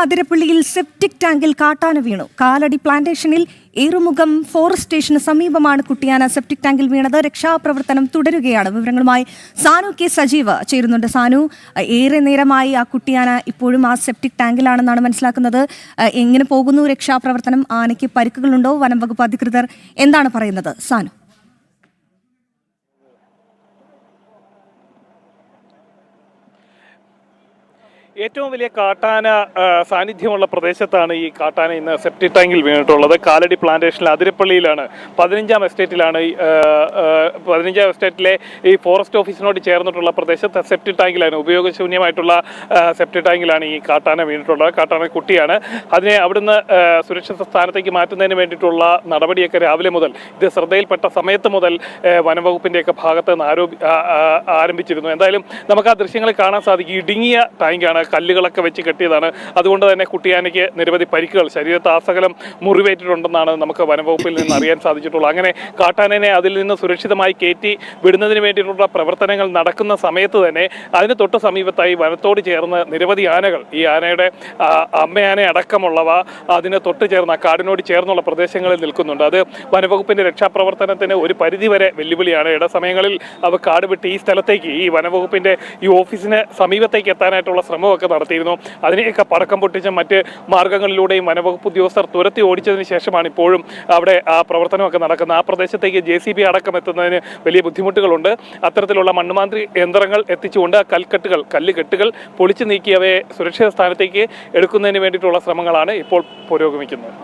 അതിരപ്പള്ളിയിൽ septic ടാങ്കിൽ കാട്ടാന വീണു. കാലടി പ്ലാന്റേഷനിൽ ഏറുമുഖം ഫോറസ്റ്റ് സ്റ്റേഷന് സമീപമാണ് കുട്ടിയാന സെപ്റ്റിക് ടാങ്കിൽ വീണത്. രക്ഷാപ്രവർത്തനം തുടരുകയാണ്. വിവരങ്ങളുമായി സാനു കെ സജീവ് ചേരുന്നുണ്ട്. സാനു, ഏറെ നേരമായി ആ കുട്ടിയാന ഇപ്പോഴും ആ സെപ്റ്റിക് ടാങ്കിലാണെന്നാണ് മനസ്സിലാക്കുന്നത്. എങ്ങനെ പോകുന്നു രക്ഷാപ്രവർത്തനം? ആനയ്ക്ക് പരിക്കുകളുണ്ടോ? വനം വകുപ്പ് അധികൃതർ എന്താണ് പറയുന്നത്? സാനു. ഏറ്റവും വലിയ കാട്ടാന സാന്നിധ്യമുള്ള പ്രദേശത്താണ് ഈ കാട്ടാന ഇന്ന് സെപ്റ്റിക് ടാങ്കിൽ വീണിട്ടുള്ളത്. കാലടി പ്ലാന്റേഷനിൽ അതിരപ്പള്ളിയിലാണ്, 15ാം എസ്റ്റേറ്റിലാണ്. 15ാം എസ്റ്റേറ്റിലെ ഈ ഫോറസ്റ്റ് ഓഫീസിനോട് ചേർന്നിട്ടുള്ള പ്രദേശത്ത് സെപ്റ്റിക് ടാങ്കിലാണ്, ഉപയോഗശൂന്യമായിട്ടുള്ള സെപ്റ്റിക് ടാങ്കിലാണ് ഈ കാട്ടാന വീണിട്ടുള്ളത്. കാട്ടാന കുട്ടിയാണ്. അതിനെ അവിടുന്ന് സുരക്ഷിത സ്ഥാനത്തേക്ക് മാറ്റുന്നതിന് വേണ്ടിയിട്ടുള്ള നടപടിയൊക്കെ രാവിലെ മുതൽ, ഇത് ശ്രദ്ധയിൽപ്പെട്ട സമയത്ത് മുതൽ വനംവകുപ്പിൻ്റെയൊക്കെ ഭാഗത്ത് നിന്ന് ആരംഭിച്ചിരുന്നു. എന്തായാലും നമുക്ക് ആ ദൃശ്യങ്ങളിൽ കാണാൻ സാധിക്കും. ഇടുങ്ങിയ ടാങ്കാണ്, കല്ലുകളൊക്കെ വെച്ച് കെട്ടിയതാണ്. അതുകൊണ്ട് തന്നെ കുട്ടിയാനയ്ക്ക് നിരവധി പരിക്കുകൾ, ശരീരത്താസകലം മുറിവേറ്റിട്ടുണ്ടെന്നാണ് നമുക്ക് വനംവകുപ്പിൽ നിന്ന് അറിയാൻ സാധിച്ചിട്ടുള്ളത്. അങ്ങനെ കാട്ടാനനെ അതിൽ നിന്ന് സുരക്ഷിതമായി കയറ്റി വിടുന്നതിന് വേണ്ടിയിട്ടുള്ള പ്രവർത്തനങ്ങൾ നടക്കുന്ന സമയത്ത് തന്നെ അതിന് തൊട്ട് സമീപത്തായി വനത്തോട് ചേർന്ന് നിരവധി ആനകൾ, ഈ ആനയുടെ അമ്മയാന അടക്കമുള്ളവ അതിന് തൊട്ട് ചേർന്ന കാടിനോട് ചേർന്നുള്ള പ്രദേശങ്ങളിൽ നിൽക്കുന്നുണ്ട്. അത് വനംവകുപ്പിന്റെ രക്ഷാപ്രവർത്തനത്തിന് ഒരു പരിധിവരെ വെല്ലുവിളിയാണ്. ഇടസമയങ്ങളിൽ അവ കാട് വിട്ട് ഈ സ്ഥലത്തേക്ക്, ഈ വനംവകുപ്പിന്റെ ഈ ഓഫീസിന് സമീപത്തേക്ക് എത്താനായിട്ടുള്ള ശ്രമമൊക്കെ നടത്തിയിരുന്നു. അതിനെയൊക്കെ പടക്കം പൊട്ടിച്ച് മറ്റ് മാർഗങ്ങളിലൂടെയും വനവകുപ്പ് ഉദ്യോഗസ്ഥർ തുരത്തി ഓടിച്ചതിന് ശേഷമാണ് ഇപ്പോഴും അവിടെ ആ പ്രവർത്തനമൊക്കെ നടക്കുന്നത്. ആ പ്രദേശത്തേക്ക് JCB അടക്കം എത്തുന്നതിന് വലിയ ബുദ്ധിമുട്ടുകളുണ്ട്. അത്തരത്തിലുള്ള മണ്ണുമാന്ത്രി യന്ത്രങ്ങൾ എത്തിച്ചുകൊണ്ട് കല്ലുകെട്ടുകൾ പൊളിച്ചു നീക്കി അവയെ സുരക്ഷിത സ്ഥാനത്തേക്ക് എടുക്കുന്നതിന് വേണ്ടിയിട്ടുള്ള ശ്രമങ്ങളാണ് ഇപ്പോൾ പുരോഗമിക്കുന്നത്.